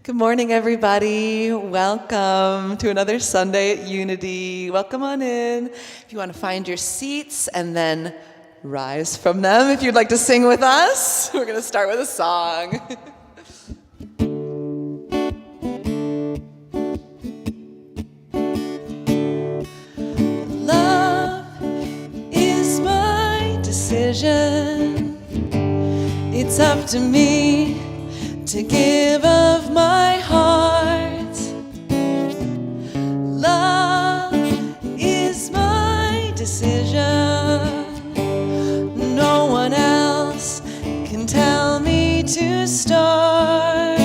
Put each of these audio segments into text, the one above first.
Good morning, everybody. Welcome to another Sunday at Unity. Welcome on in. If you want to find your seats and then rise from them, if you'd like to sing with us, we're going to start with a song. Love is my decision. It's up to me to give of my heart. Love is my decision. No one else can tell me to start.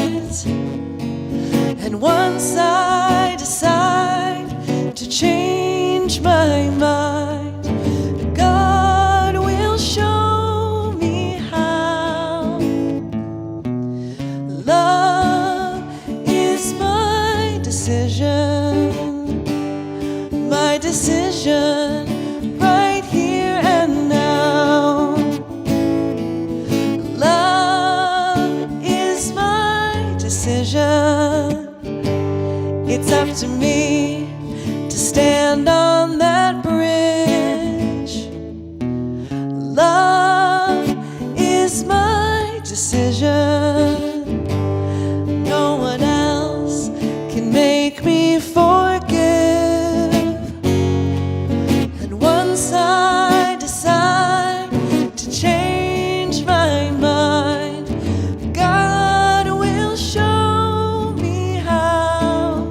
And once I decide to change my mind, God will show me how. Love is my decision right here and now. Love is my decision. It's up to me to stand on that bridge. Love is my decision. No one else can make me forgive. And once I decide to change my mind, God will show me how.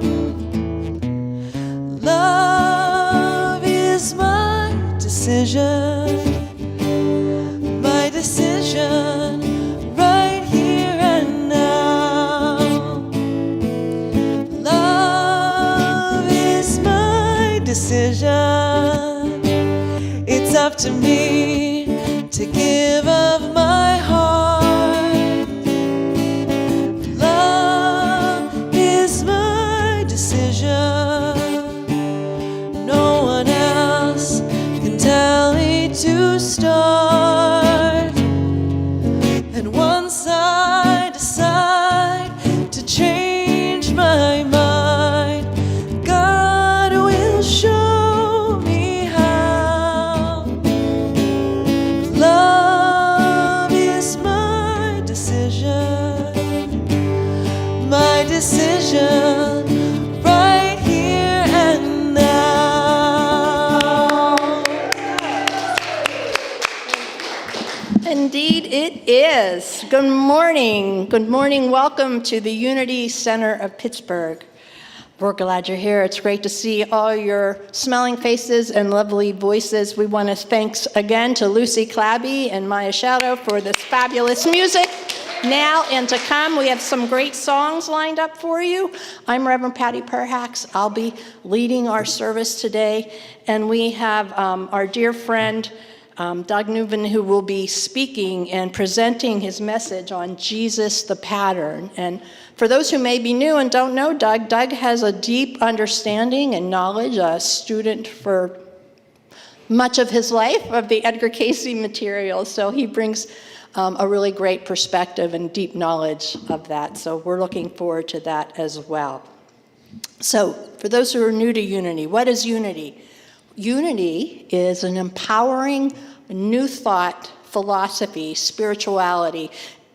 Love is my decision right here and now. Love is my decision. It's up to me to give of my heart. Love is my decision. No one else can tell me to start. And once I decide to change my mind, God will show me how. Love is my decision right here and now. Indeed it is. Good morning. Good morning. Welcome to the Unity Center of Pittsburgh. We're glad you're here. It's great to see all your smiling faces and lovely voices. We want to thanks again to Lucy Clabby and Maya Shadow for this fabulous music. Now and to come, we have some great songs lined up for you. I'm Reverend Patti Perhacs. I'll be leading our service today. And we have our dear friend, Doug Knueven, who will be speaking and presenting his message on Jesus the pattern. And for those who may be new and don't know Doug has a deep understanding and knowledge, a student for much of his life of the Edgar Cayce material. So he brings a really great perspective and deep knowledge of that. So we're looking forward to that as well. So for those who are new to Unity, what is Unity? Unity is an empowering new thought, philosophy, spirituality,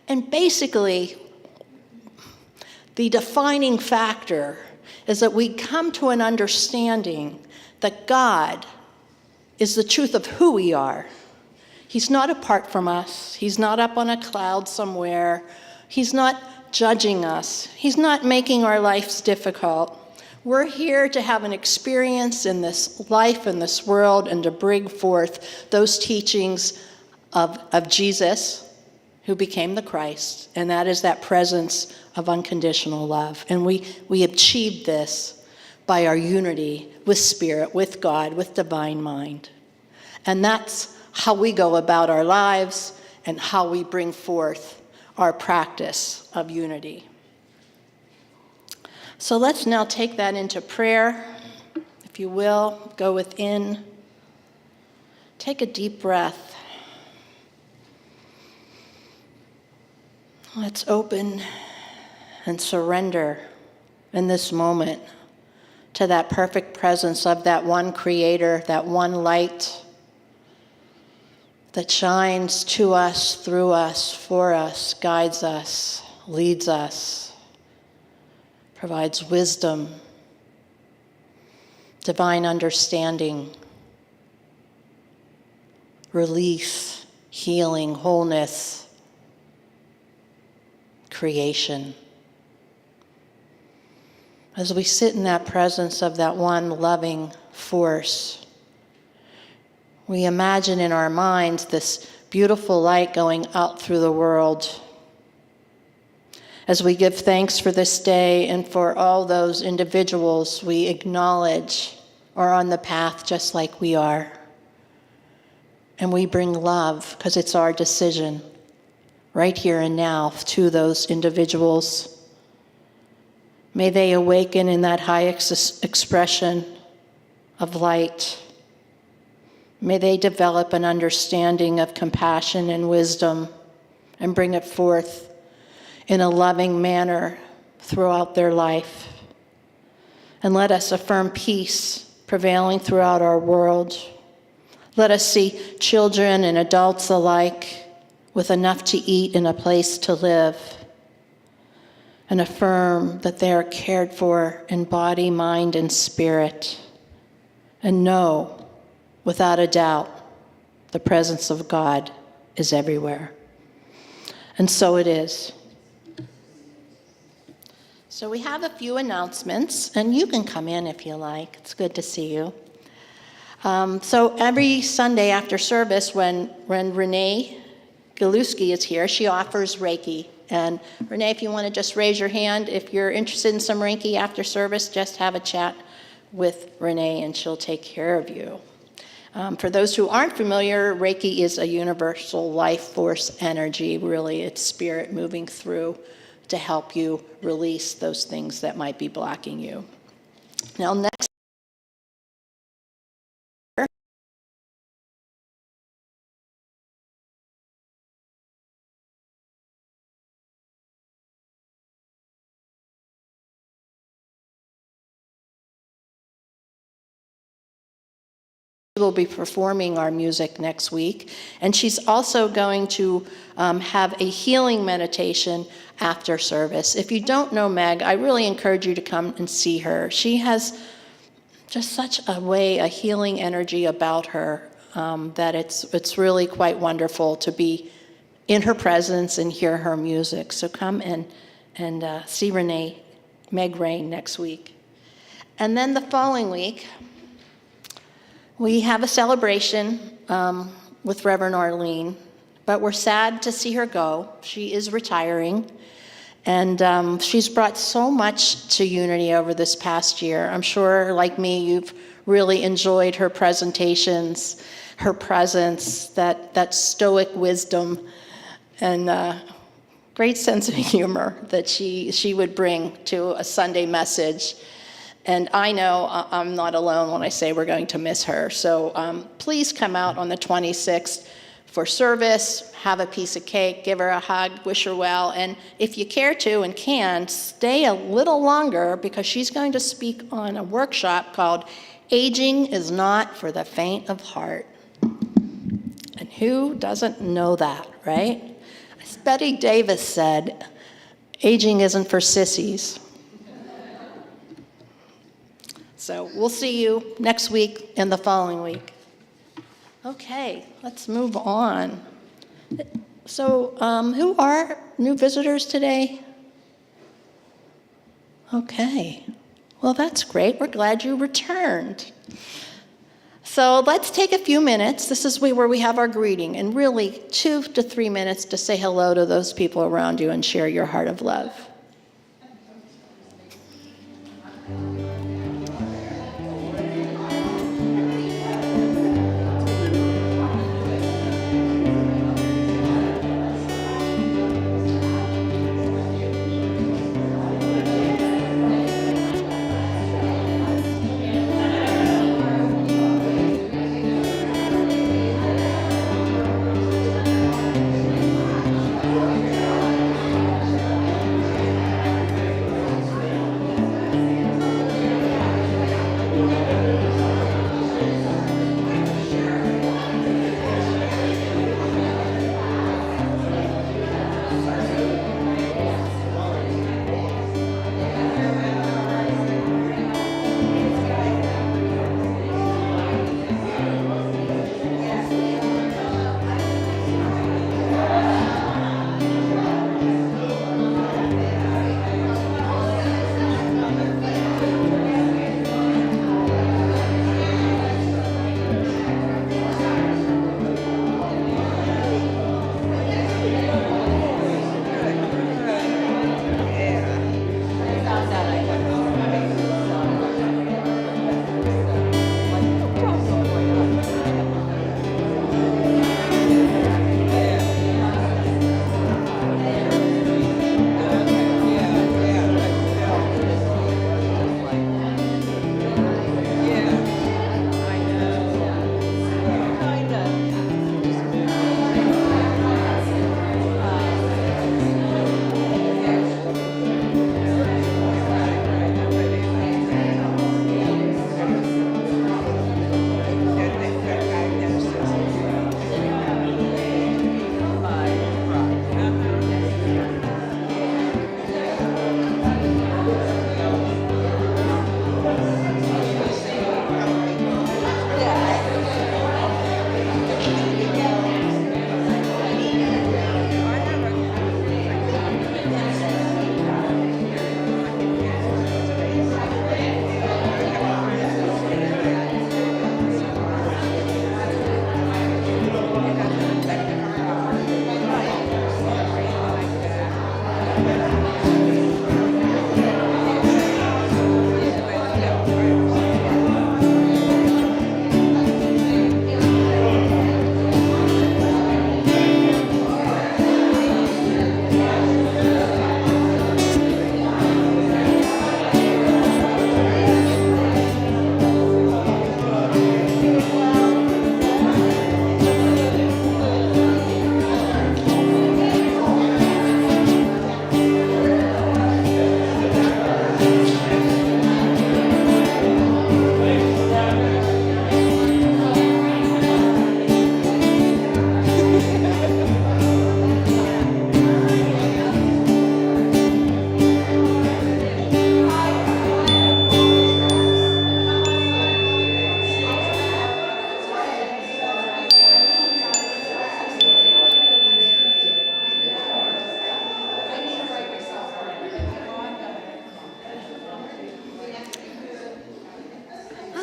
and basically the defining factor is that we come to an understanding that God is the truth of who we are. He's not apart from us. He's not up on a cloud somewhere. He's not judging us. He's not making our lives difficult. We're here to have an experience in this life, in this world, and to bring forth those teachings of Jesus, who became the Christ, and that is that presence of unconditional love. And we achieved this by our unity with Spirit, with God, with divine mind. And that's how we go about our lives and how we bring forth our practice of unity. So let's now take that into prayer. If you will, go within. Take a deep breath. Let's open and surrender in this moment to that perfect presence of that one creator, that one light that shines to us, through us, for us, guides us, leads us, provides wisdom, divine understanding, release, healing, wholeness, creation. As we sit in that presence of that one loving force, we imagine in our minds this beautiful light going out through the world. As we give thanks for this day and for all those individuals we acknowledge are on the path just like we are. And we bring love, because it's our decision, right here and now, to those individuals. May they awaken in that high expression of light. May they develop an understanding of compassion and wisdom and bring it forth in a loving manner throughout their life. And let us affirm peace prevailing throughout our world. Let us see children and adults alike with enough to eat and a place to live, and affirm that they are cared for in body, mind, and spirit, and know, without a doubt, the presence of God is everywhere. And so it is. So we have a few announcements, and you can come in if you like. It's good to see you. So every Sunday after service, when Renee Galuski is here, she offers Reiki. And Renee, if you want to just raise your hand, if you're interested in some Reiki after service, just have a chat with Renee and she'll take care of you. For those who aren't familiar, Reiki is a universal life force energy, really. It's spirit moving through to help you release those things that might be blocking you. Now, next. Will be performing our music next week, and she's also going to have a healing meditation after service. If you don't know Meg, I really encourage you to come and see her. She has just such a healing energy about her that it's really quite wonderful to be in her presence and hear her music. So come and see Meg Rain next week. And then the following week, we have a celebration with Reverend Arlene, but we're sad to see her go. She is retiring, and she's brought so much to Unity over this past year. I'm sure, like me, you've really enjoyed her presentations, her presence, that stoic wisdom, and great sense of humor that she would bring to a Sunday message. And I know I'm not alone when I say we're going to miss her. So please come out on the 26th for service, have a piece of cake, give her a hug, wish her well. And if you care to and can, stay a little longer, because she's going to speak on a workshop called Aging is Not for the Faint of Heart. And who doesn't know that, right? As Betty Davis said, aging isn't for sissies. So we'll see you next week and the following week. Okay, let's move on. So who are new visitors today? Okay, well, that's great. We're glad you returned. So let's take a few minutes. This is where we have our greeting, and really 2 to 3 minutes to say hello to those people around you and share your heart of love.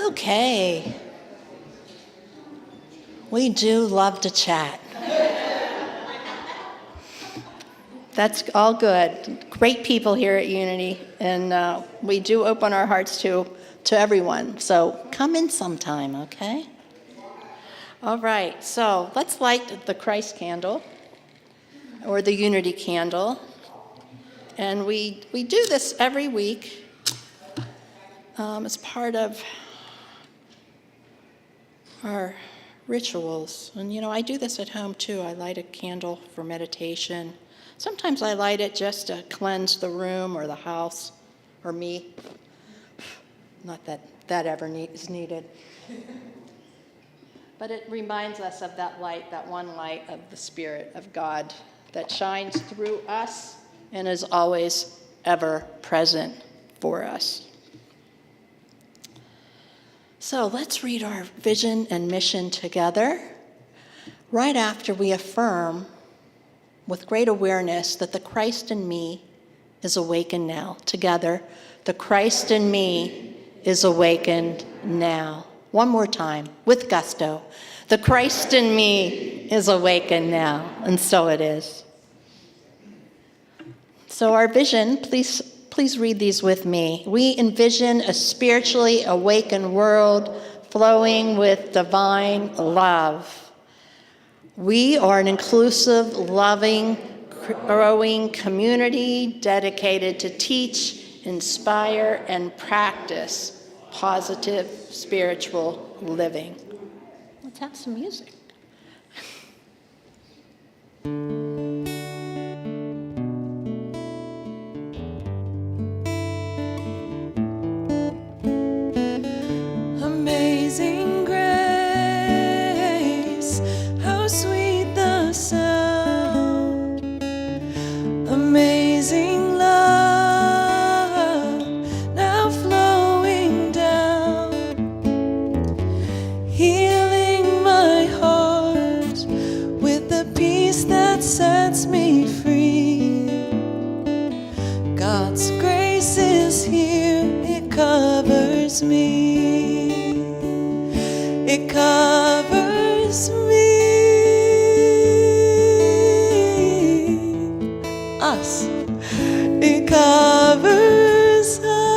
Okay. We do love to chat. That's all good. Great people here at Unity, and we do open our hearts to everyone. So come in sometime, okay? All right, so let's light the Christ candle, or the Unity candle. And we do this every week as part of our rituals. And I do this at home too. I light a candle for meditation. Sometimes I light it just to cleanse the room or the house or me. Not that that ever is needed. But it reminds us of that light, that one light of the Spirit of God that shines through us and is always ever present for us. So let's read our vision and mission together, right after we affirm with great awareness that the Christ in me is awakened now. Together, the Christ in me is awakened now. One more time, with gusto. The Christ in me is awakened now, and so it is. So our vision, please read these with me. We envision a spiritually awakened world flowing with divine love. We are an inclusive, loving, growing community dedicated to teach, inspire, and practice positive spiritual living. Let's have some music. Amazing grace, how sweet the sound. Amazing love, now flowing down, healing my heart with the peace that sets me free. God's grace is here, it covers me. It covers me. Us. It covers us.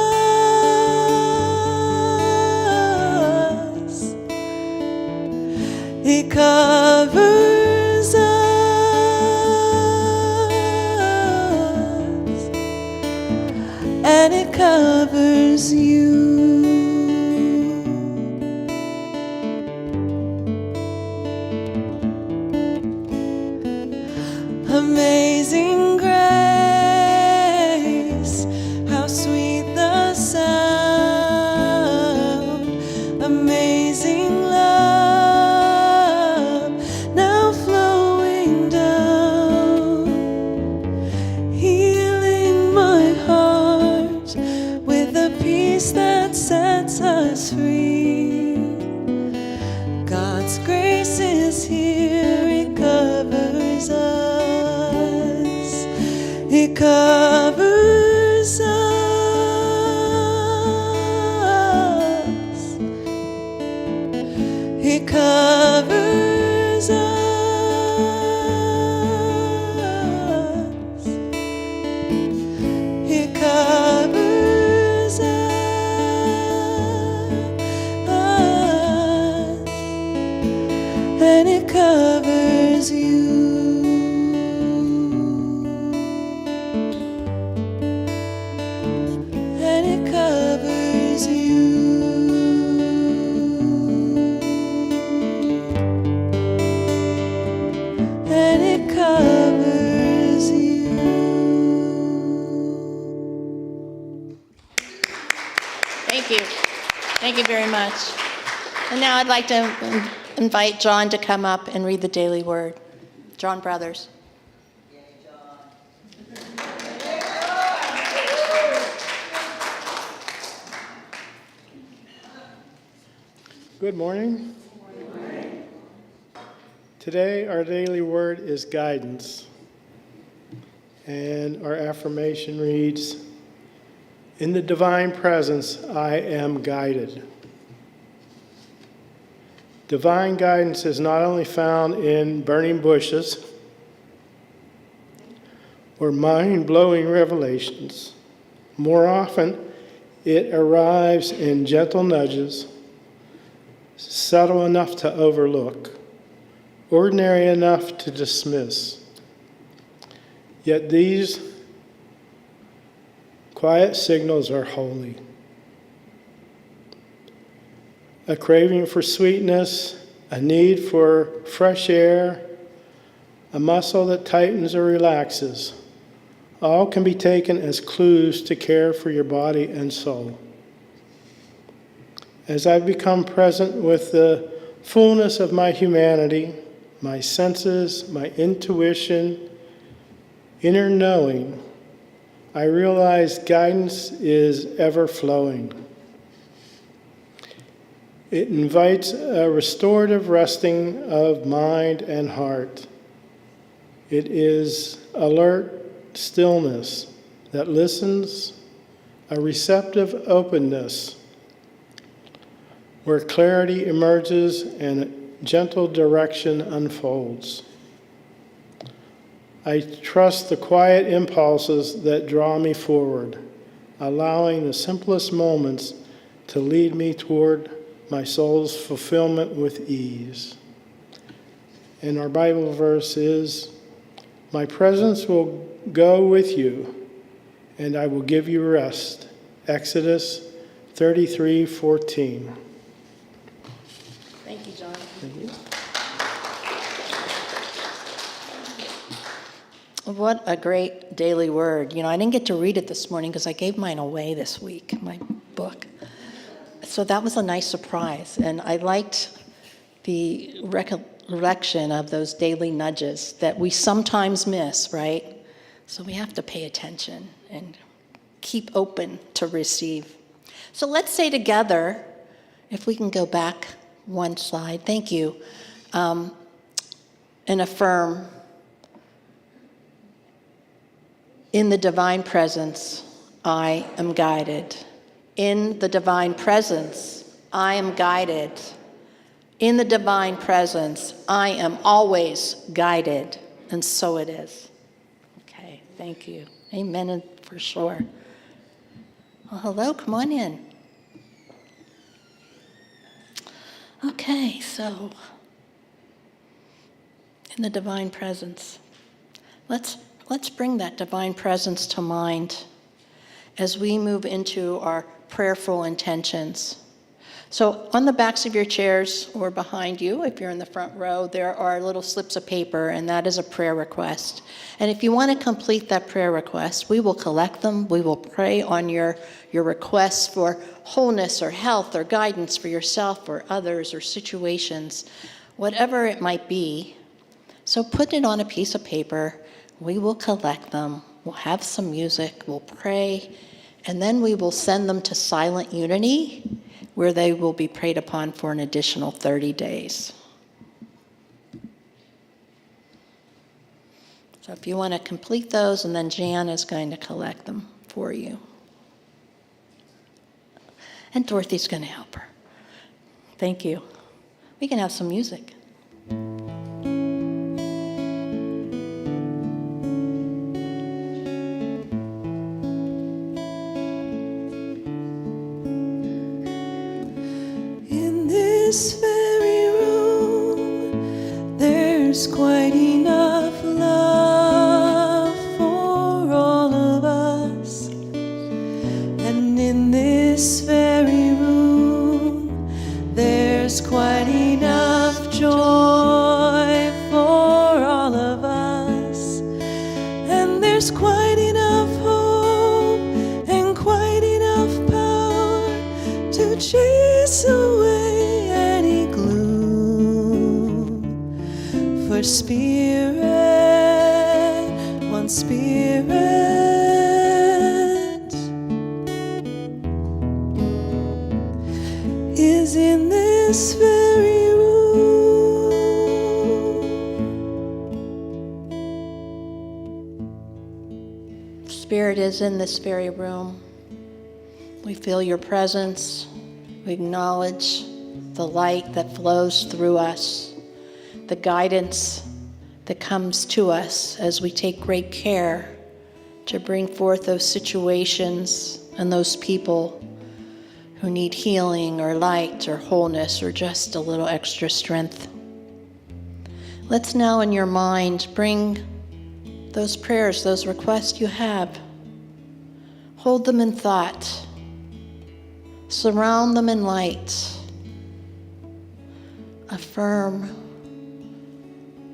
It covers us. And it covers you. Amazing grace, how sweet the sound. Amazing love, now flowing down, healing my heart with a peace that sets us free. God's grace is here, it covers us. It covers us. It covers us. It covers us. And it covers you. Thank you very much. And now I'd like to invite John to come up and read the daily word. John Brothers. Good morning. Today, our daily word is guidance. And our affirmation reads, "In the divine presence, I am guided." Divine guidance is not only found in burning bushes or mind-blowing revelations. More often, it arrives in gentle nudges, subtle enough to overlook, ordinary enough to dismiss. Yet these quiet signals are holy. A craving for sweetness, a need for fresh air, a muscle that tightens or relaxes, all can be taken as clues to care for your body and soul. As I've become present with the fullness of my humanity, my senses, my intuition, inner knowing, I realize guidance is ever flowing. It invites a restorative resting of mind and heart. It is alert stillness that listens, a receptive openness where clarity emerges and gentle direction unfolds. I trust the quiet impulses that draw me forward, allowing the simplest moments to lead me toward my soul's fulfillment with ease. And our Bible verse is, "My presence will go with you, and I will give you rest." Exodus 33:14. Thank you, John. Thank you. What a great daily word. You know, I didn't get to read it this morning because I gave mine away this week, my book. So that was a nice surprise. And I liked the recollection of those daily nudges that we sometimes miss, right? So we have to pay attention and keep open to receive. So let's say together, if we can go back one slide, thank you, and affirm, in the divine presence, I am guided. In the divine presence, I am guided. In the divine presence, I am always guided. And so it is. Okay, thank you. Amen, and for sure. Well, hello, come on in. Okay, so in the divine presence, let's bring that divine presence to mind as we move into our prayerful intentions. So on the backs of your chairs or behind you, if you're in the front row, there are little slips of paper, and that is a prayer request. And if you want to complete that prayer request, we will collect them. We will pray on your requests for wholeness or health or guidance for yourself or others or situations, whatever it might be. So put it on a piece of paper. We will collect them. We'll have some music. We'll pray. And then we will send them to Silent Unity, where they will be prayed upon for an additional 30 days. So if you want to complete those, and then Jan is going to collect them for you. And Dorothy's going to help her. Thank you. We can have some music. This very room, there's quite enough love for all of us. And in this very room, there's quite enough joy for all of us. And there's quite enough hope and quite enough power to chase away for spirit, one spirit, is in this very room. Spirit is in this very room. We feel your presence. We acknowledge the light that flows through us, the guidance that comes to us as we take great care to bring forth those situations and those people who need healing or light or wholeness or just a little extra strength. Let's now in your mind bring those prayers, those requests you have. Hold them in thought. Surround them in light. Affirm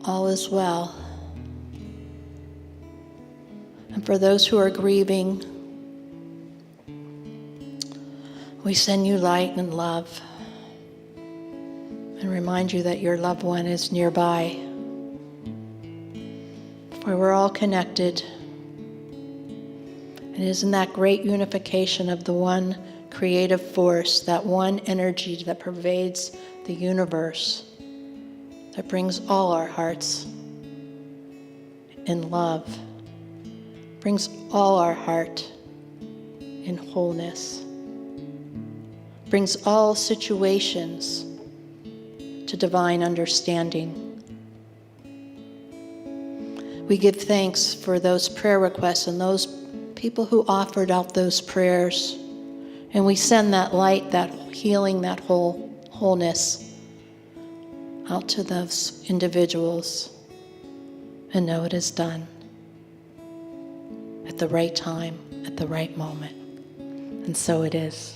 all is well. And for those who are grieving, we send you light and love and remind you that your loved one is nearby. For we're all connected. It is in that great unification of the one creative force, that one energy that pervades the universe, that brings all our hearts in love, brings all our heart in wholeness, brings all situations to divine understanding. We give thanks for those prayer requests and those people who offered out those prayers. And we send that light, that healing, that wholeness out to those individuals and know it is done at the right time, at the right moment. And so it is.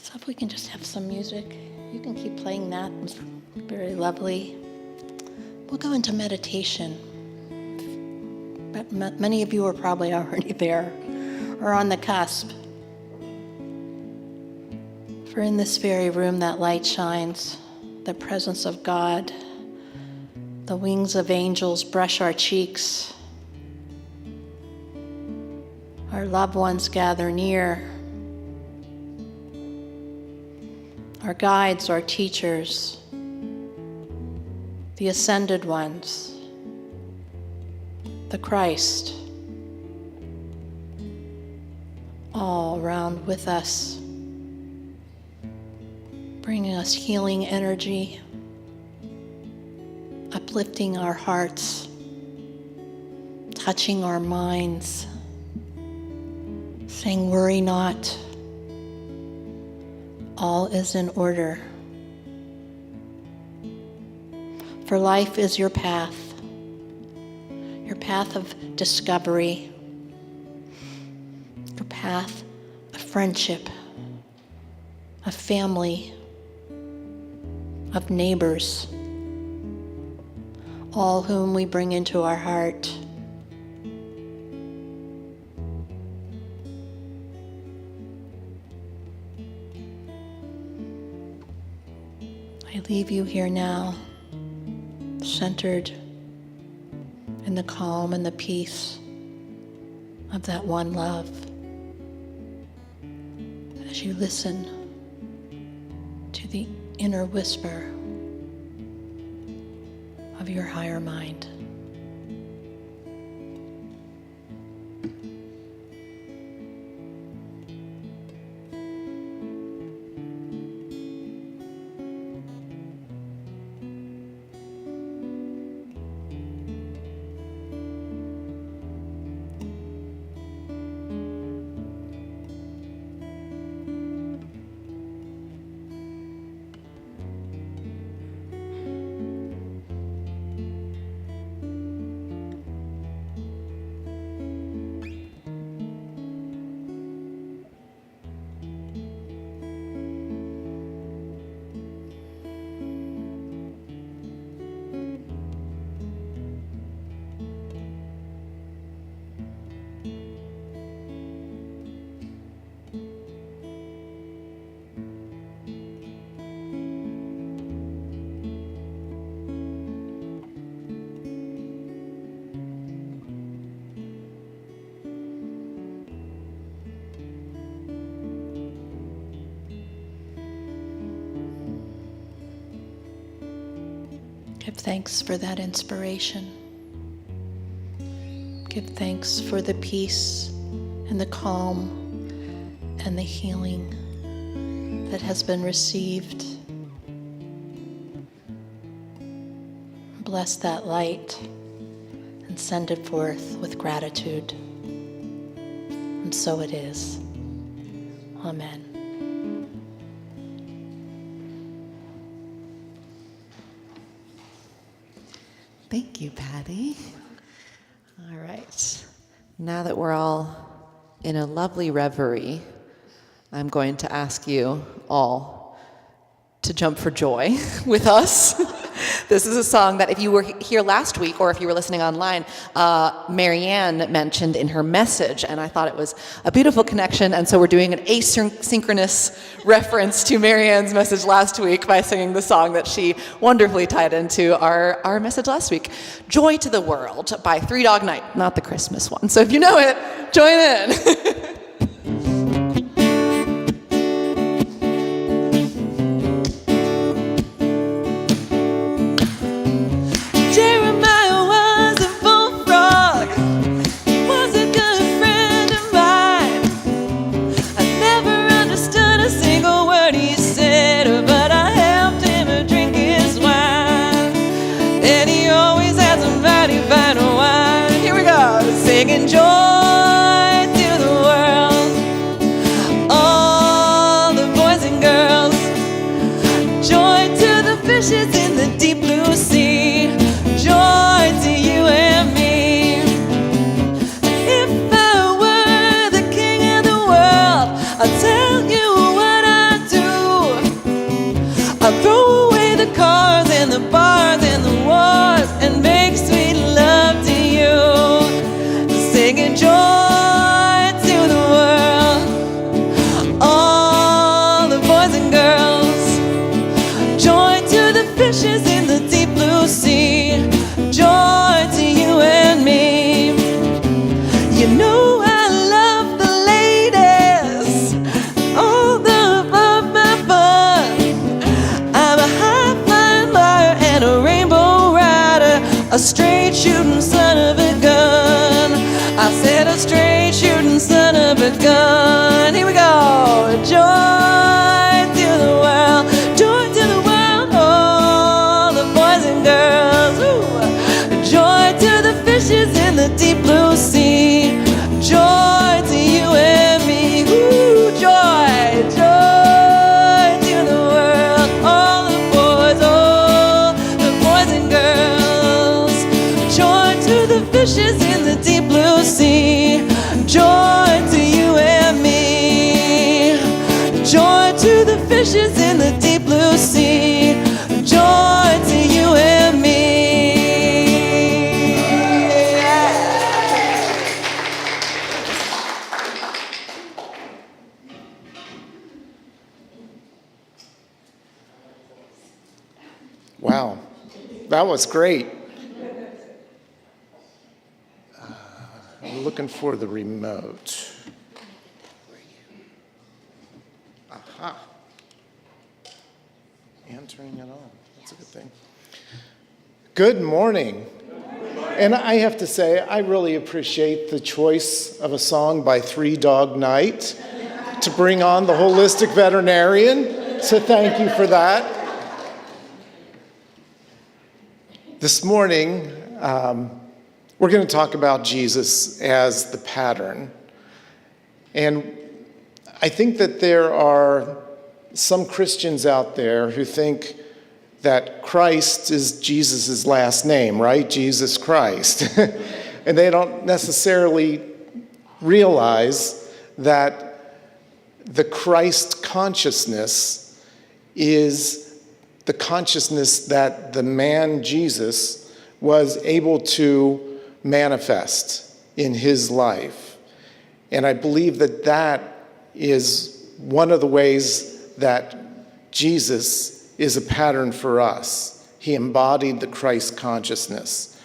So if we can just have some music, you can keep playing that. It's very lovely. We'll go into meditation. But many of you are probably already there or on the cusp. For in this very room that light shines, the presence of God, the wings of angels brush our cheeks. Our loved ones gather near. Our guides, our teachers, the ascended ones, the Christ, all around with us, bringing us healing energy, uplifting our hearts, touching our minds, saying, "Worry not. All is in order." For life is your path of discovery, your path of friendship, of family, of neighbors, all whom we bring into our heart. I leave you here now, centered in the calm and the peace of that one love, as you listen to the inner whisper of your higher mind. Give thanks for that inspiration. Give thanks for the peace and the calm and the healing that has been received. Bless that light and send it forth with gratitude. And so it is. Amen. Thank you, Patti. All right. Now that we're all in a lovely reverie, I'm going to ask you all to jump for joy with us. This is a song that if you were here last week or if you were listening online, Marianne mentioned in her message, and I thought it was a beautiful connection, and so we're doing an asynchronous reference to Marianne's message last week by singing the song that she wonderfully tied into our message last week. Joy to the World by Three Dog Night, not the Christmas one. So if you know it, join in. Singing joy to the world, all the boys and girls, joy to the fishes in the deep blue sea, joy to you and me. If I were the king of the world, I'd tell you what I'd do. I'd throw away the cars and the bars and the wars and make sweet love to you. Singing joy to the world, all the boys and girls, joy to the fishes in the deep blue sea, joy to you and me. You know I love the ladies, all the above my fun. I'm a high-flying liar and a rainbow rider, a straight shooting son of a gun. I said a straight shooting son of a gun. Here we go. Joy to the world, joy to the world, all the boys and girls. Ooh. Joy to the fishes in the deep blue sea. Joy to you and me. Ooh, joy, joy to the world, all the boys and girls. Joy to the fishes in the deep blue sea, joy to you and me. Joy to the fishes in the deep blue sea, joy to you and me. Wow, that was great. I'm looking for the remote. Aha. And turning it on. That's a good thing. Good morning. And I have to say, I really appreciate the choice of a song by Three Dog Night to bring on the holistic veterinarian. So thank you for that. This morning, we're going to talk about Jesus as the pattern. And I think that there are some Christians out there who think that Christ is Jesus' last name, right? Jesus Christ. And they don't necessarily realize that the Christ consciousness is the consciousness that the man Jesus was able to manifest in his life. And I believe that that is one of the ways that Jesus is a pattern for us. He embodied the Christ consciousness.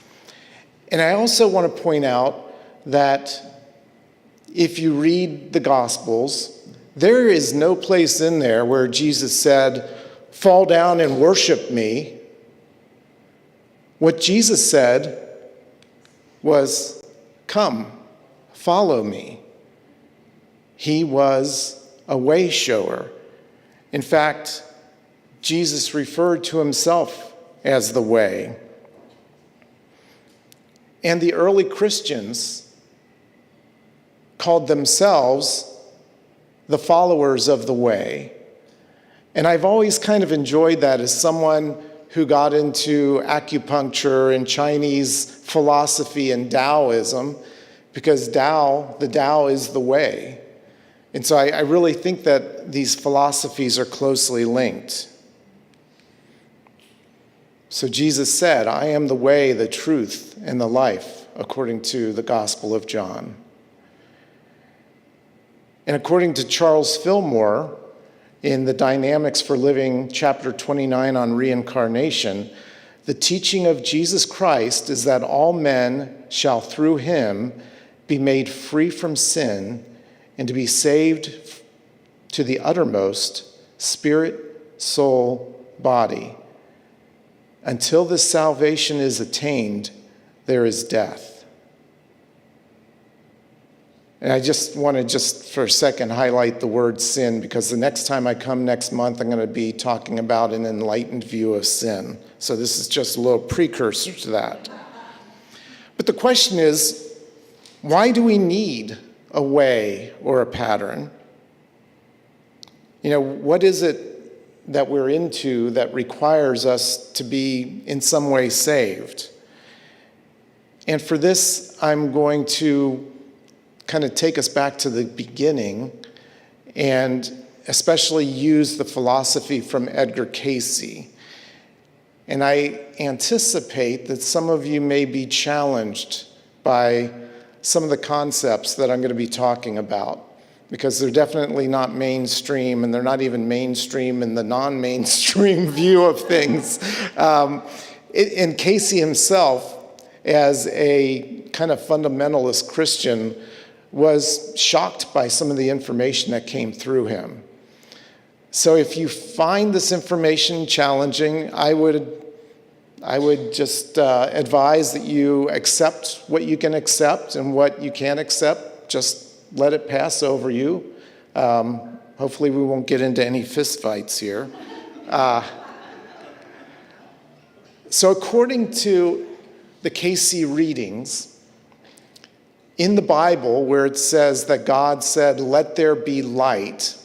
And I also want to point out that if you read the Gospels, there is no place in there where Jesus said, "Fall down and worship me." What Jesus said was, "Come, follow me." He was a way shower. In fact, Jesus referred to himself as the way. And the early Christians called themselves the followers of the way. And I've always kind of enjoyed that as someone who got into acupuncture and Chinese philosophy and Taoism, because the Tao is the way. And so I really think that these philosophies are closely linked. So Jesus said, "I am the way, the truth, and the life," according to the Gospel of John. And according to Charles Fillmore, in the Dynamics for Living, chapter 29 on reincarnation, the teaching of Jesus Christ is that all men shall through him be made free from sin and to be saved to the uttermost, spirit, soul, body. Until this salvation is attained, there is death. And I just want to for a second highlight the word sin, because the next time I come next month, I'm going to be talking about an enlightened view of sin. So this is just a little precursor to that. But the question is, why do we need a way or a pattern? What is it that we're into that requires us to be in some way saved? And for this, I'm going to kind of take us back to the beginning and especially use the philosophy from Edgar Cayce. And I anticipate that some of you may be challenged by some of the concepts that I'm going to be talking about, because they're definitely not mainstream, and they're not even mainstream in the non-mainstream view of things. And Cayce himself, as a kind of fundamentalist Christian, was shocked by some of the information that came through him. So if you find this information challenging, I would just advise that you accept what you can accept, and what you can't accept, just let it pass over you. Hopefully we won't get into any fistfights here. So according to the Cayce readings, in the Bible, where it says that God said, "Let there be light,"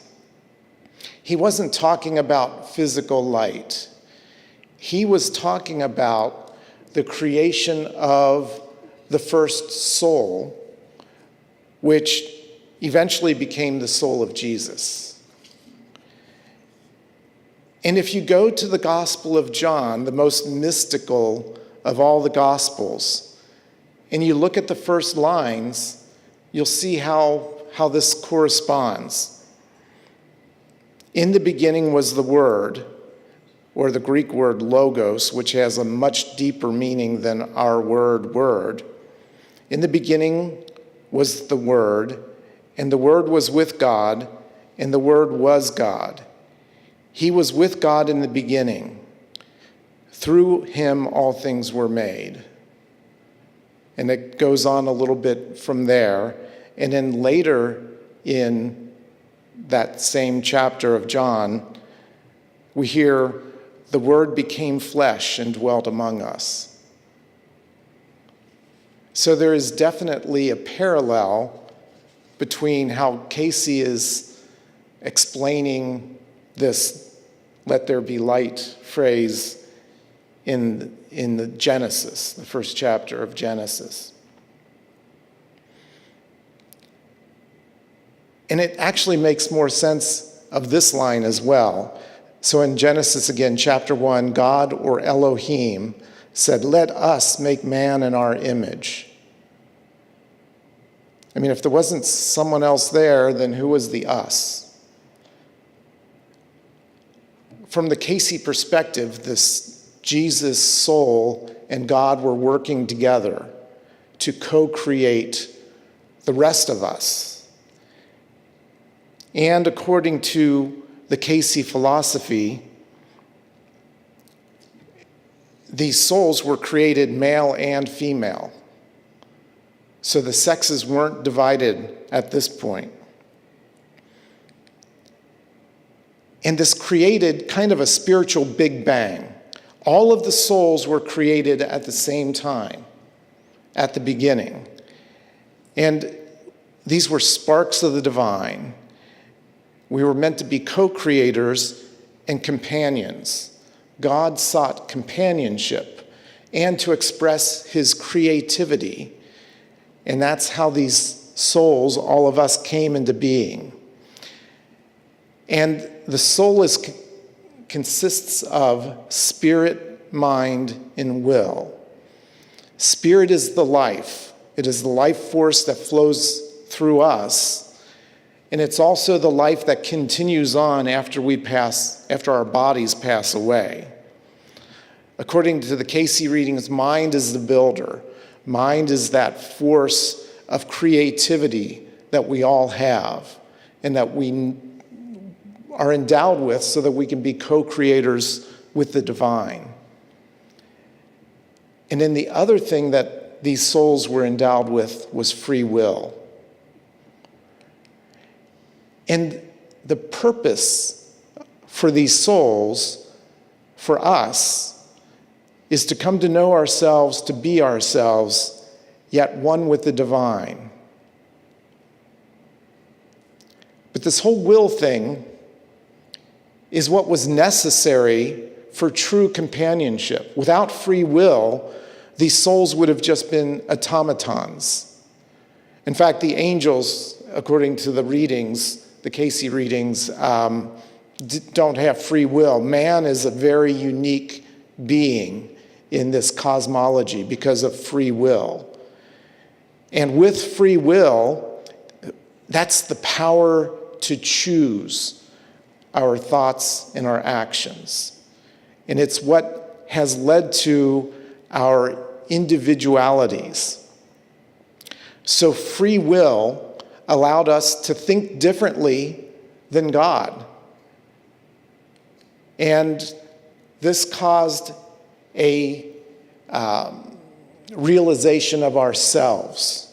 he wasn't talking about physical light. He was talking about the creation of the first soul, which eventually became the soul of Jesus. And if you go to the Gospel of John, the most mystical of all the Gospels, and you look at the first lines, you'll see how this corresponds. In the beginning was the Word, or the Greek word logos, which has a much deeper meaning than our word. In the beginning was the Word, and the Word was with God, and the Word was God. He was with God in the beginning. Through him all things were made. And it goes on a little bit from there. And then later in that same chapter of John, we hear, "The Word became flesh and dwelt among us." So there is definitely a parallel between how Cayce is explaining this "let there be light" phrase in the Genesis, the first chapter of Genesis. And it actually makes more sense of this line as well. So in Genesis again, chapter 1, God, or Elohim, said, "Let us make man in our image." I mean, if there wasn't someone else there, then who was the us? From the Cayce perspective, this Jesus' soul and God were working together to co-create the rest of us. And according to the Cayce philosophy, these souls were created male and female. So the sexes weren't divided at this point. And this created kind of a spiritual Big Bang. All of the souls were created at the same time, at the beginning. And these were sparks of the divine. We were meant to be co-creators and companions. God sought companionship and to express his creativity. And that's how these souls, all of us, came into being. And the soul consists of spirit, mind, and will. Spirit is the life. It is the life force that flows through us. And it's also the life that continues on after our bodies pass away. According to the Cayce readings, mind is the builder. Mind is that force of creativity that we all have and that we are endowed with so that we can be co-creators with the divine. And then the other thing that these souls were endowed with was free will. And the purpose for these souls, for us, is to come to know ourselves, to be ourselves, yet one with the divine. But this whole will thing is what was necessary for true companionship. Without free will, these souls would have just been automatons. In fact, the angels, according to the readings, the Cayce readings, don't have free will. Man is a very unique being in this cosmology because of free will. And with free will, that's the power to choose our thoughts and our actions. And it's what has led to our individualities. So free will allowed us to think differently than God. And this caused a realization of ourselves.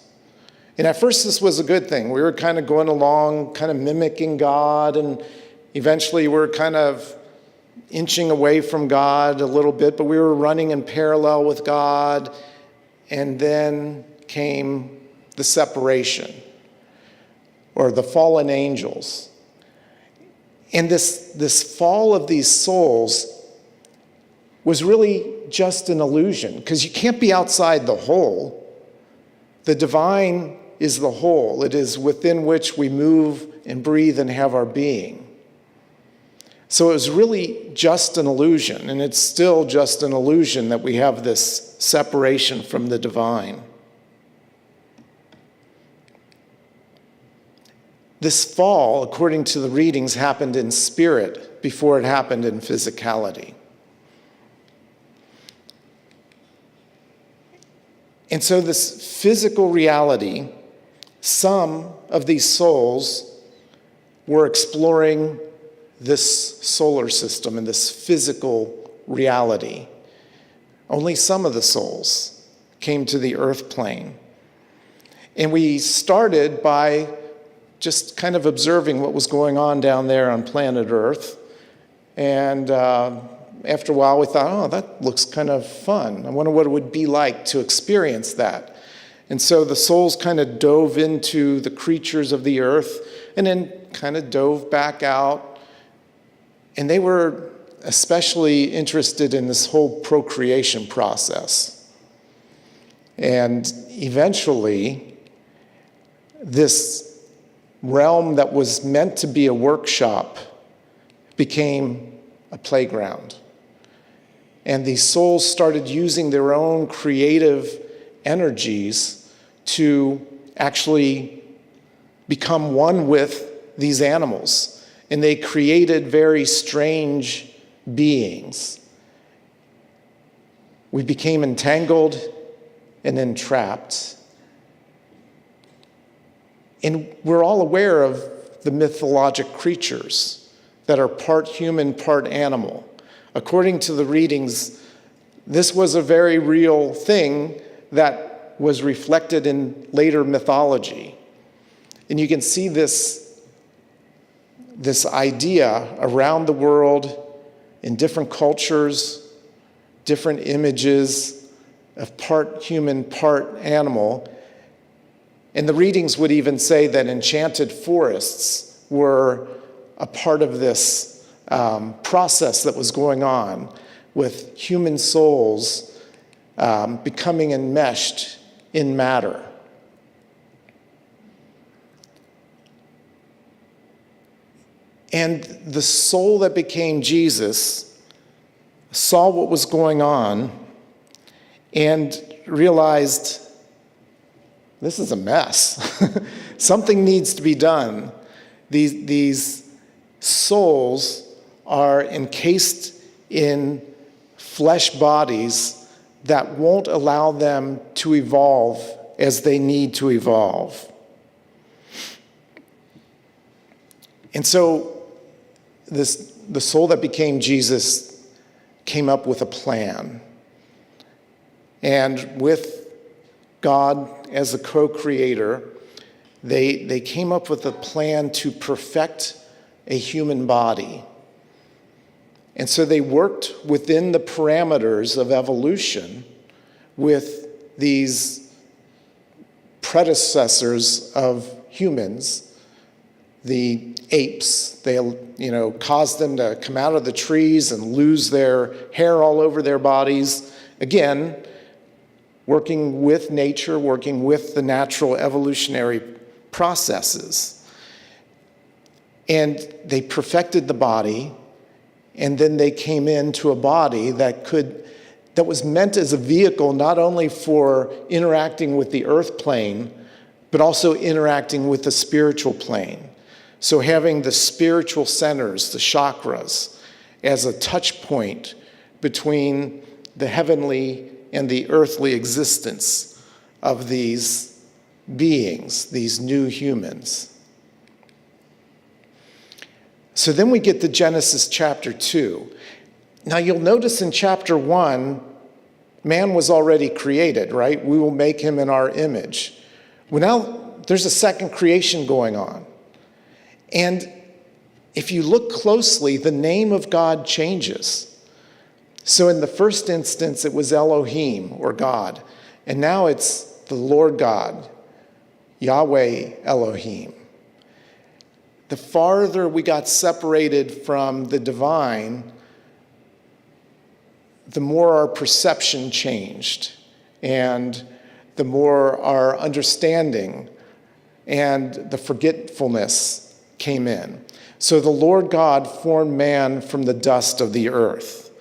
And at first this was a good thing. We were kind of going along, kind of mimicking God, and eventually we're kind of inching away from God a little bit, but we were running in parallel with God, and then came the separation, or the fallen angels. And this fall of these souls was really just an illusion, because you can't be outside the whole. The divine is the whole. It is within which we move and breathe and have our being. So it was really just an illusion, and it's still just an illusion that we have this separation from the divine. This fall, according to the readings, happened in spirit before it happened in physicality. And so this physical reality, some of these souls were exploring this solar system and this physical reality. Only some of the souls came to the earth plane. And we started by just kind of observing what was going on down there on planet Earth. And after a while we thought, oh, that looks kind of fun. I wonder what it would be like to experience that. And so the souls kind of dove into the creatures of the earth and then kind of dove back out. And they were especially interested in this whole procreation process. And eventually, this realm that was meant to be a workshop became a playground. And these souls started using their own creative energies to actually become one with these animals. And they created very strange beings. We became entangled and entrapped. And we're all aware of the mythologic creatures that are part human, part animal. According to the readings, This was a very real thing that was reflected in later mythology. And you can see this idea around the world in different cultures, different images of part human, part animal. And the readings would even say that enchanted forests were a part of this process that was going on with human souls becoming enmeshed in matter. And the soul that became Jesus saw what was going on and realized, this is a mess. Something needs to be done. These souls are encased in flesh bodies that won't allow them to evolve as they need to evolve. And so the soul that became Jesus came up with a plan. And with God as a co-creator, they came up with a plan to perfect a human body. And so they worked within the parameters of evolution with these predecessors of humans, the apes. They, caused them to come out of the trees and lose their hair all over their bodies. Again, working with nature, working with the natural evolutionary processes. And they perfected the body, and then they came into a body that was meant as a vehicle not only for interacting with the earth plane, but also interacting with the spiritual plane. So having the spiritual centers, the chakras, as a touch point between the heavenly and the earthly existence of these beings, these new humans. So then we get to Genesis chapter 2. Now you'll notice in chapter 1, man was already created, right? We will make him in our image. Well, now there's a second creation going on. And if you look closely, the name of God changes. So in the first instance, it was Elohim, or God. And now it's the Lord God, Yahweh Elohim. The farther we got separated from the divine, the more our perception changed, and the more our understanding and the forgetfulness came in. So the Lord God formed man from the dust of the earth.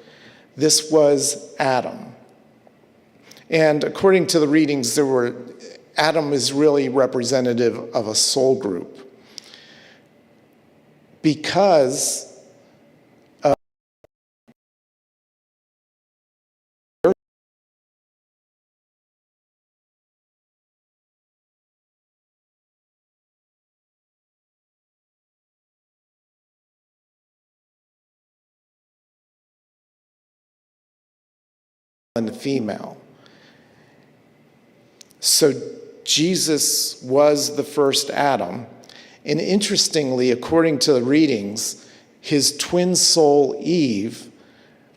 This was Adam. And according to the readings, Adam is really representative of a soul group. Because of and the female. So Jesus was the first Adam. And interestingly, according to the readings, his twin soul Eve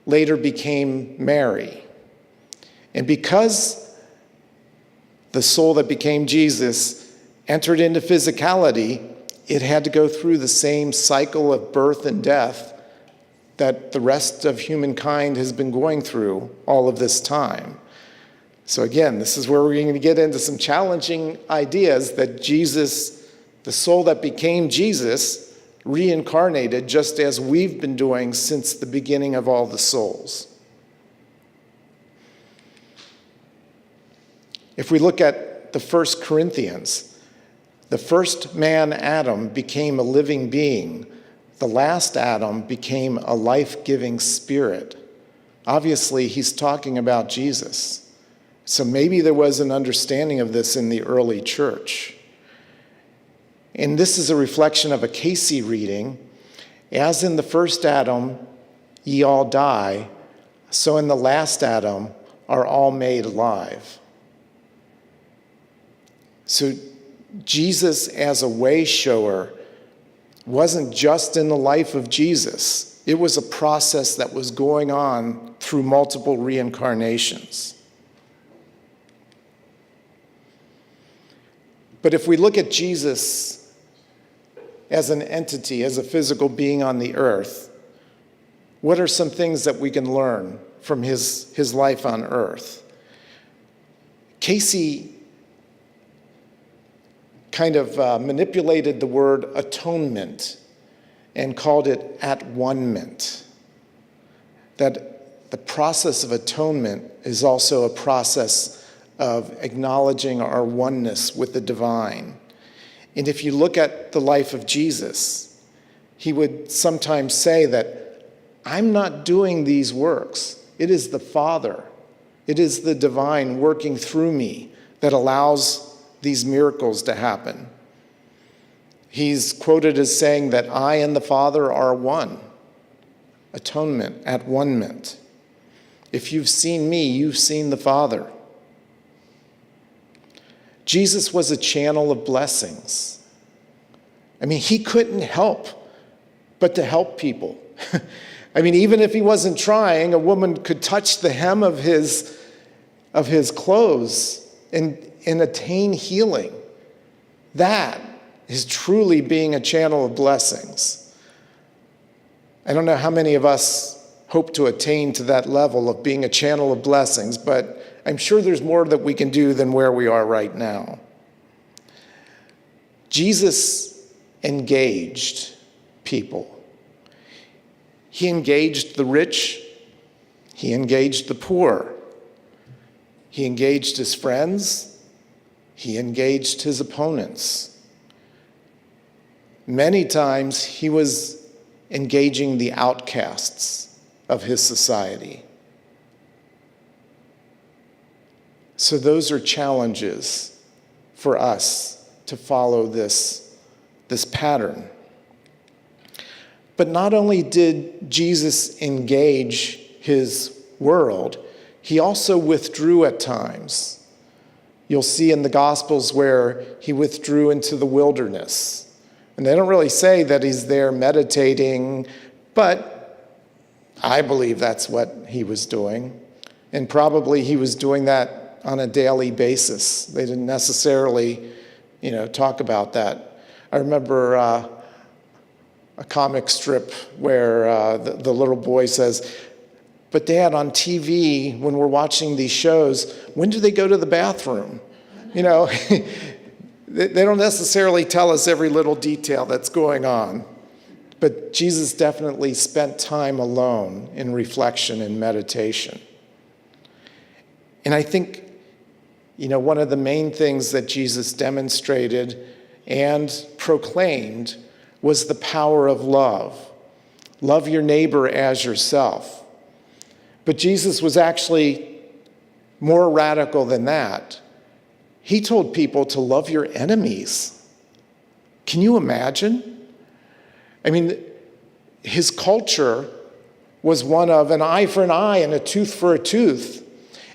later became Mary. And because the soul that became Jesus entered into physicality, it had to go through the same cycle of birth and death that the rest of humankind has been going through all of this time. So again, this is where we're going to get into some challenging ideas that Jesus, the soul that became Jesus, reincarnated just as we've been doing since the beginning of all the souls. If we look at the 1 Corinthians, the first man, Adam, became a living being. The last Adam became a life-giving spirit. Obviously, he's talking about Jesus. So maybe there was an understanding of this in the early church. And this is a reflection of a Cayce reading. As in the first Adam, ye all die, so in the last Adam are all made alive. So Jesus as a way shower wasn't just in the life of Jesus. It was a process that was going on through multiple reincarnations. But if we look at Jesus as an entity, as a physical being on the earth, what are some things that we can learn from his life on earth? Cayce kind of manipulated the word atonement and called it at-one-ment. That the process of atonement is also a process of acknowledging our oneness with the divine. And if you look at the life of Jesus, he would sometimes say that I'm not doing these works. It is the Father. It is the divine working through me that allows these miracles to happen. He's quoted as saying that I and the Father are one. Atonement, at-one-ment. If you've seen me, you've seen the Father. Jesus was a channel of blessings. I mean, he couldn't help but to help people. I mean, even if he wasn't trying, a woman could touch the hem of his clothes and attain healing. That is truly being a channel of blessings. I don't know how many of us hope to attain to that level of being a channel of blessings, but I'm sure there's more that we can do than where we are right now. Jesus engaged people. He engaged the rich. He engaged the poor. He engaged his friends. He engaged his opponents. Many times he was engaging the outcasts of his society. So those are challenges for us to follow this pattern. But not only did Jesus engage his world, he also withdrew at times. You'll see in the Gospels where he withdrew into the wilderness. And they don't really say that he's there meditating, but I believe that's what he was doing. And probably he was doing that on a daily basis. They didn't necessarily, talk about that. I remember a comic strip where the little boy says, "But Dad, on TV, when we're watching these shows, when do they go to the bathroom?" They don't necessarily tell us every little detail that's going on. But Jesus definitely spent time alone in reflection and meditation. And I think, one of the main things that Jesus demonstrated and proclaimed was the power of love. Love your neighbor as yourself. But Jesus was actually more radical than that. He told people to love your enemies. Can you imagine? I mean, his culture was one of an eye for an eye and a tooth for a tooth.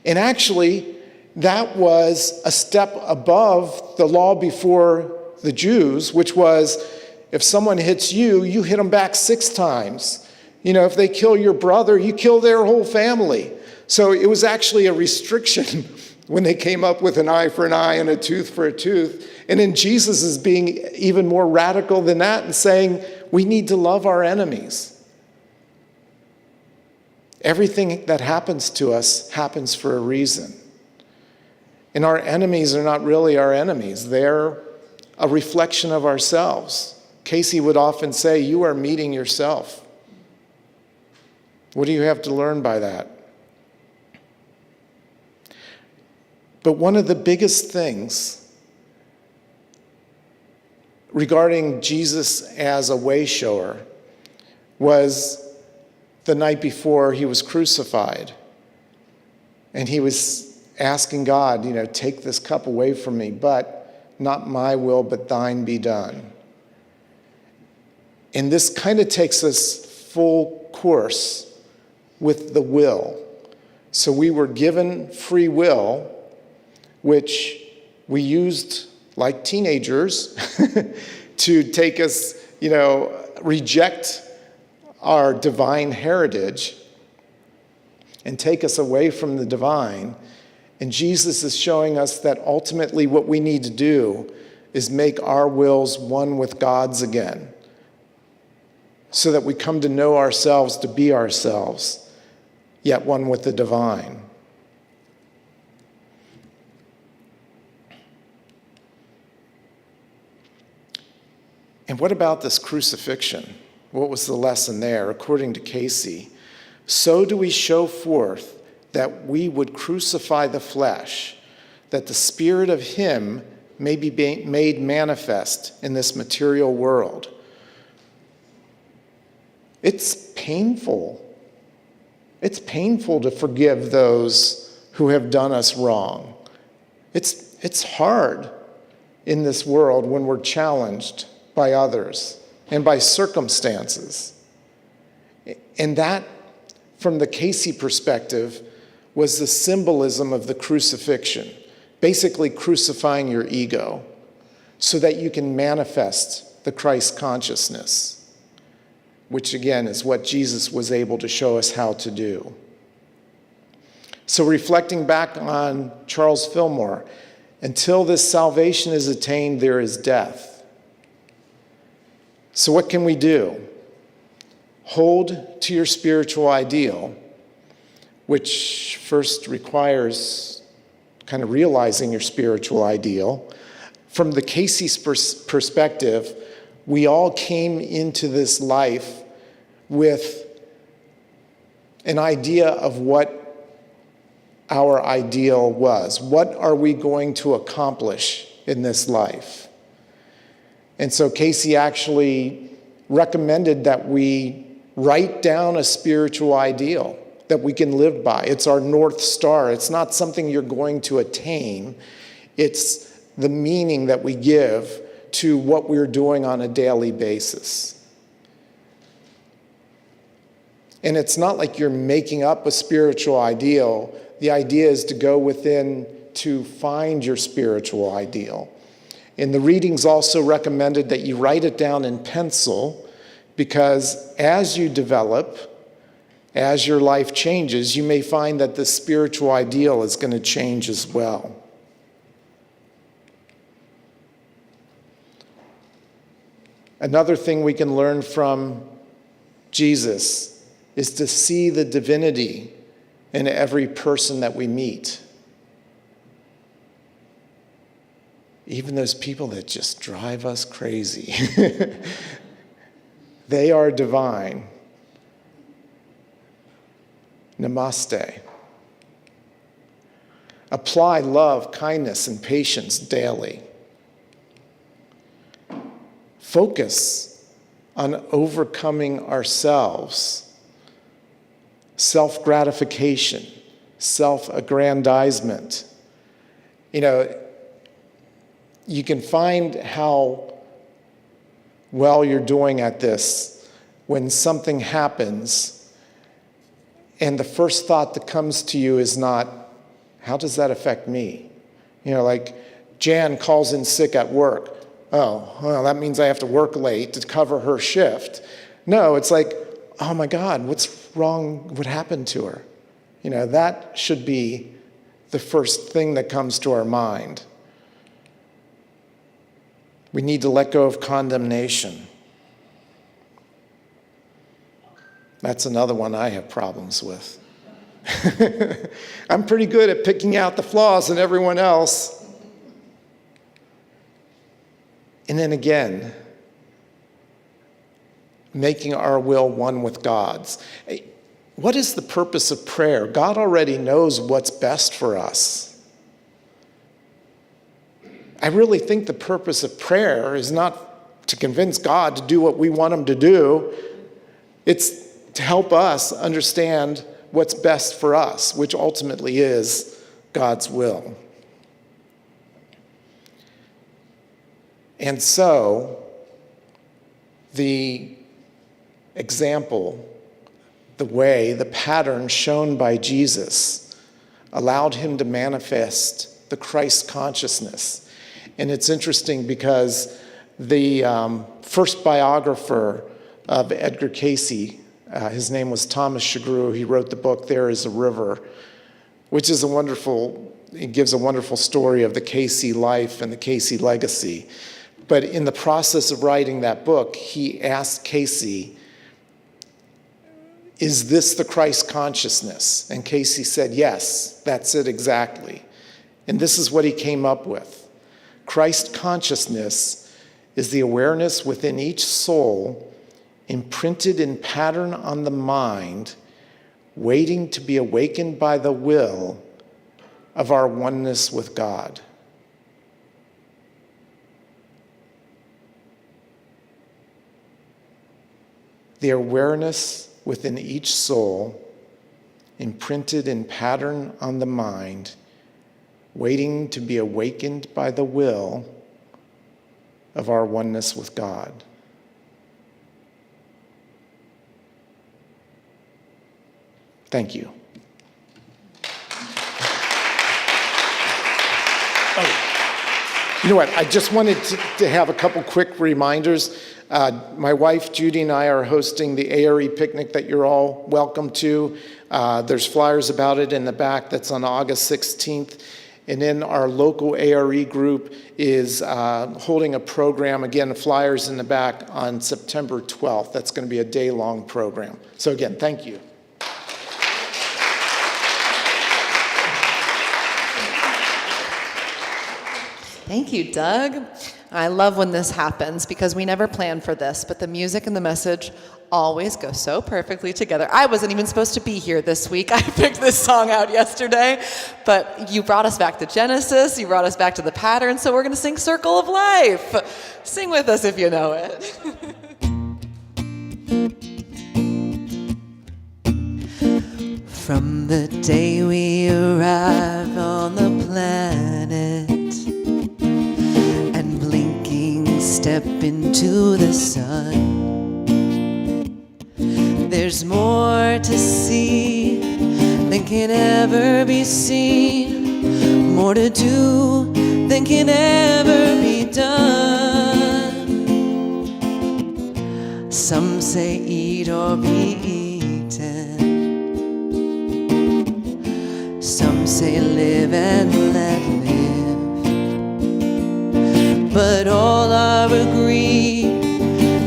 And actually, that was a step above the law before the Jews, which was if someone hits you, you hit them back 6 times. If they kill your brother, you kill their whole family. So it was actually a restriction when they came up with an eye for an eye and a tooth for a tooth. And then Jesus is being even more radical than that and saying we need to love our enemies. Everything that happens to us happens for a reason. And our enemies are not really our enemies. They're a reflection of ourselves. Cayce would often say, you are meeting yourself. What do you have to learn by that? But one of the biggest things regarding Jesus as a way shower was the night before he was crucified. And he was asking God, take this cup away from me, but not my will, but thine be done. And this kind of takes us full course with the will. So we were given free will, which we used like teenagers to take us, reject our divine heritage and take us away from the divine. And Jesus is showing us that ultimately what we need to do is make our wills one with God's again, so that we come to know ourselves to be ourselves, yet one with the divine. And what about this crucifixion? What was the lesson there? According to Cayce, so do we show forth that we would crucify the flesh, that the spirit of him may be made manifest in this material world. It's painful. It's painful to forgive those who have done us wrong. It's hard in this world when we're challenged by others and by circumstances. And that, from the Cayce perspective, was the symbolism of the crucifixion, basically crucifying your ego so that you can manifest the Christ consciousness, which again is what Jesus was able to show us how to do. So reflecting back on Charles Fillmore, until this salvation is attained, there is death. So what can we do? Hold to your spiritual ideal, which first requires kind of realizing your spiritual ideal. From the Cayce perspective, we all came into this life with an idea of what our ideal was. What are we going to accomplish in this life? And so Cayce actually recommended that we write down a spiritual ideal that we can live by. It's our North Star. It's not something you're going to attain. It's the meaning that we give to what we're doing on a daily basis. And it's not like you're making up a spiritual ideal. The idea is to go within to find your spiritual ideal. And the readings also recommended that you write it down in pencil, because as you develop, as your life changes, you may find that the spiritual ideal is going to change as well. Another thing we can learn from Jesus is to see the divinity in every person that we meet. Even those people that just drive us crazy. They are divine. Namaste. Apply love, kindness, and patience daily. Focus on overcoming ourselves, self-gratification, self-aggrandizement. You can find how well you're doing at this when something happens and the first thought that comes to you is not, how does that affect me? Like Jan calls in sick at work. Oh, well, that means I have to work late to cover her shift. No, it's like, oh my God, what's wrong? What happened to her? That should be the first thing that comes to our mind. We need to let go of condemnation. That's another one I have problems with. I'm pretty good at picking out the flaws in everyone else. And then again, making our will one with God's. What is the purpose of prayer? God already knows what's best for us. I really think the purpose of prayer is not to convince God to do what we want him to do. It's to help us understand what's best for us, which ultimately is God's will. And so, the example, the way, the pattern shown by Jesus allowed him to manifest the Christ consciousness. And it's interesting because the first biographer of Edgar Cayce, his name was Thomas Shigrew. He wrote the book, There is a River, which is it gives a wonderful story of the Cayce life and the Cayce legacy. But in the process of writing that book, he asked Cayce, is this the Christ consciousness? And Cayce said, yes, that's it exactly. And this is what he came up with. Christ consciousness is the awareness within each soul, imprinted in pattern on the mind, waiting to be awakened by the will of our oneness with God. The awareness within each soul, imprinted in pattern on the mind, waiting to be awakened by the will of our oneness with God. Thank you. You know what? I just wanted to have a couple quick reminders. My wife, Judy, and I are hosting the ARE picnic that you're all welcome to. There's flyers about it in the back. That's on August 16th. And then our local ARE group is holding a program, again, flyers in the back, on September 12th. That's going to be a day-long program. So again, thank you. Thank you, Doug. I love when this happens because we never plan for this, but the music and the message always go so perfectly together. I wasn't even supposed to be here this week. I picked this song out yesterday, but you brought us back to Genesis, you brought us back to the pattern, so we're going to sing Circle of Life. Sing with us if you know it. From the day we arrive on the planet, step into the sun, there's more to see than can ever be seen, more to do than can ever be done. Some say eat or be eaten, some say live and let live. But all are agreed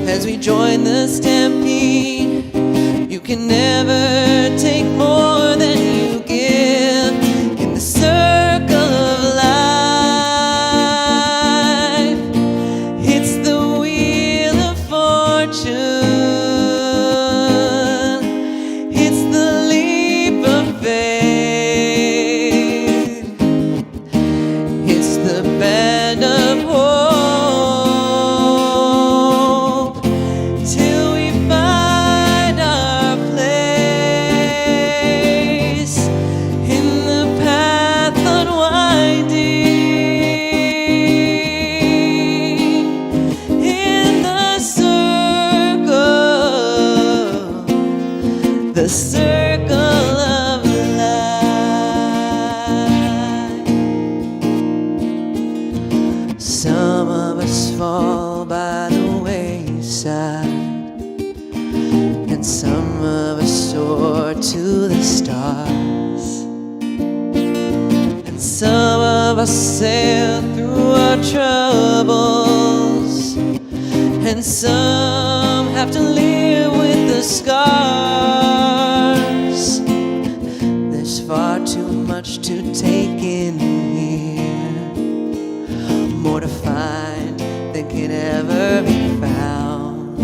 as we join the stampede, you can never take more than you give in the circle of life. It's the wheel of fortune, it's the leap of faith, it's the band of hope. The circle of life. Some of us fall by the wayside, and some of us soar to the stars, and some of us sail through our troubles, and some have to live with the scars. There's far too much to take in here, more to find than can ever be found.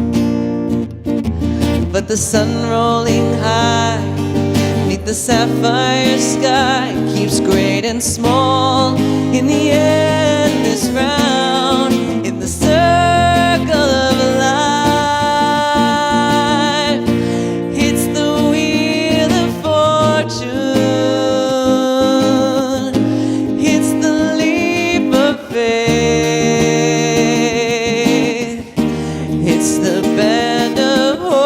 But the sun rolling high beneath the sapphire sky keeps great and small in the endless round, in the circle of life. It's the wheel of fortune, it's the leap of faith, it's the band of hope.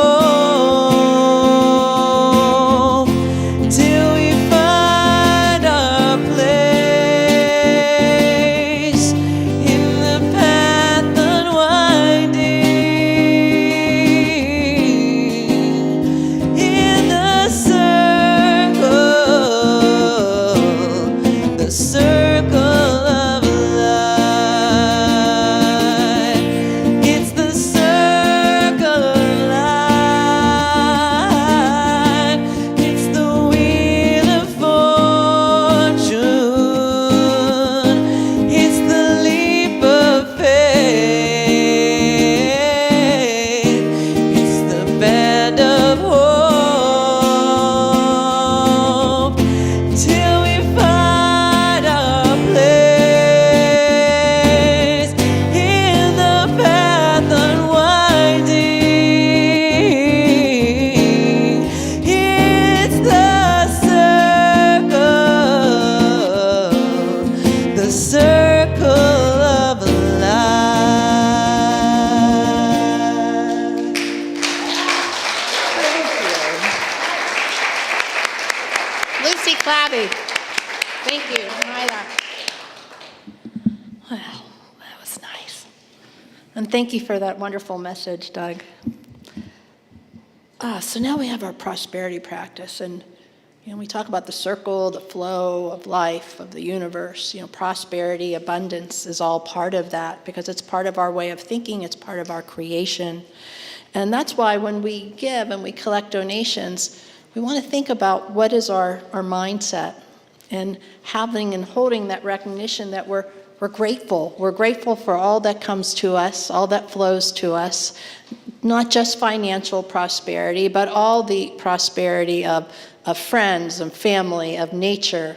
And thank you for that wonderful message, Doug. So now we have our prosperity practice, and we talk about the circle, the flow of life, of the universe. Prosperity, abundance is all part of that because it's part of our way of thinking, it's part of our creation. And that's why when we give and we collect donations, we want to think about what is our mindset, and having and holding that recognition that we're grateful. We're grateful for all that comes to us, all that flows to us, not just financial prosperity, but all the prosperity of friends and family, of nature,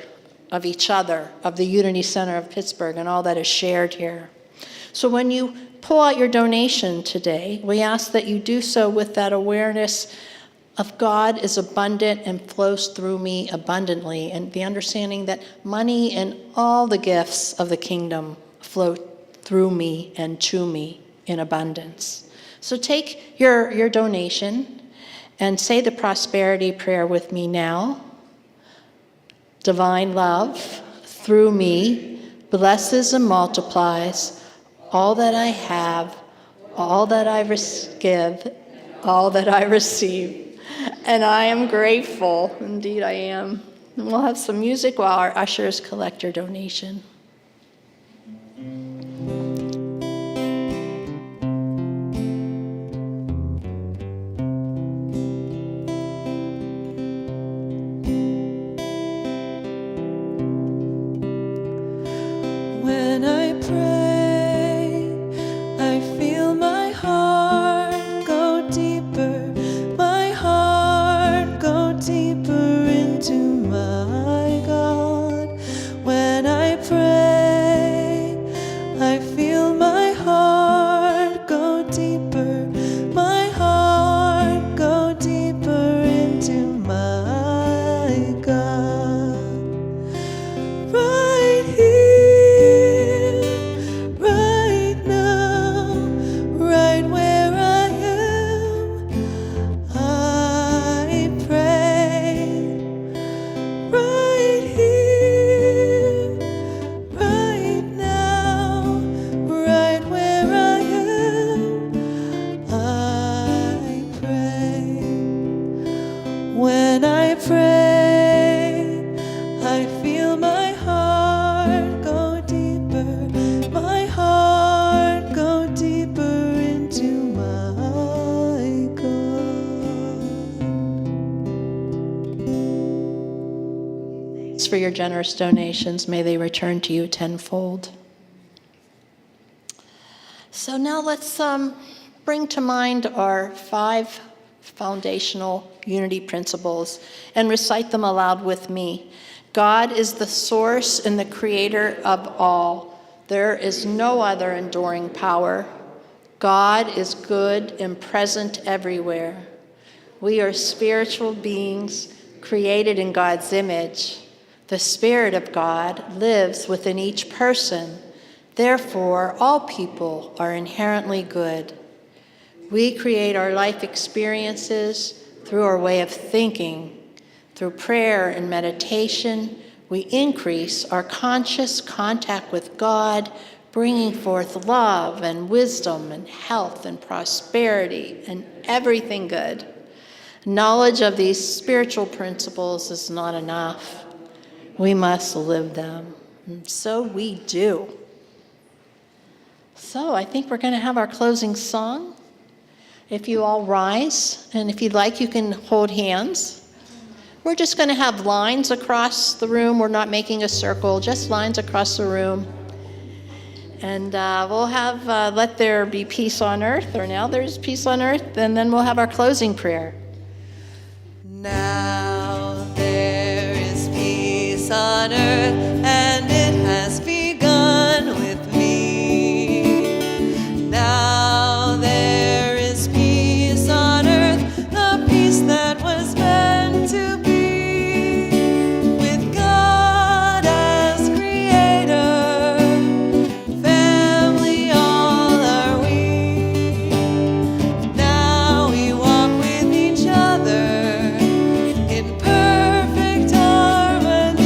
of each other, of the Unity Center of Pittsburgh, and all that is shared here. So when you pull out your donation today, we ask that you do so with that awareness of God is abundant and flows through me abundantly, and the understanding that money and all the gifts of the kingdom flow through me and to me in abundance. So take your donation and say the prosperity prayer with me now. Divine love through me blesses and multiplies all that I have, all that I give, all that I receive. And I am grateful. Indeed, I am. And we'll have some music while our ushers collect your donation. When I pray, I feel my heart go deeper, my heart go deeper into my God. When I pray, I feel my heart go deeper, my heart go deeper into my God. Right here, right now, right where I am, I pray. Right here, right now, right where I am, I pray. When I pray, I feel my heart go deeper, my heart go deeper into my God. Thanks for your generous donations. May they return to you tenfold. So now let's bring to mind our 5 foundational unity principles and recite them aloud with me. God is the source and the creator of all. There is no other enduring power. God is good and present everywhere. We are spiritual beings created in God's image. The Spirit of God lives within each person. Therefore, all people are inherently good. We create our life experiences through our way of thinking. Through prayer and meditation, we increase our conscious contact with God, bringing forth love and wisdom and health and prosperity and everything good. Knowledge of these spiritual principles is not enough. We must live them. And so we do. So I think we're going to have our closing song. If you all rise, and if you'd like, you can hold hands. We're just going to have lines across the room. We're not making a circle, just lines across the room. And we'll have let there be peace on earth, or now there's peace on earth, and then we'll have our closing prayer. Now there is peace on earth, and it has begun with me. Now there is peace on earth, the peace that was meant to be, with God as creator, family all are we. Now we walk with each other in perfect harmony.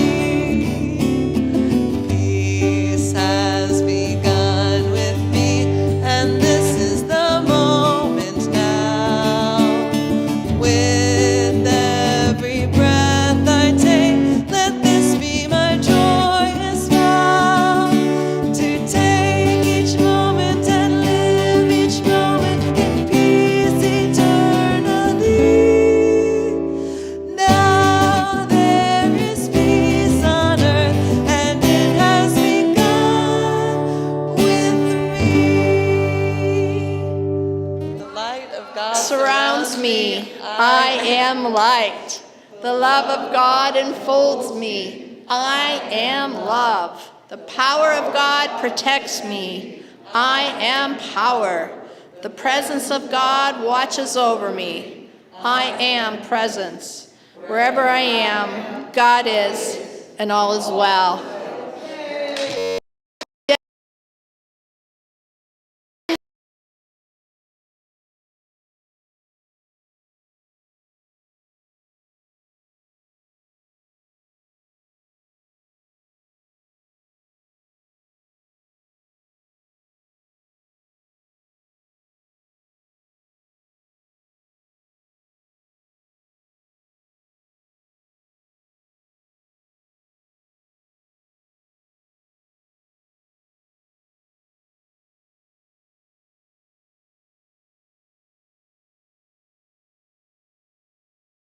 surrounds me. I am light. The love of God enfolds me. I am love. The power of God protects me. I am power. The presence of God watches over me. I am presence. Wherever I am, God is, and all is well.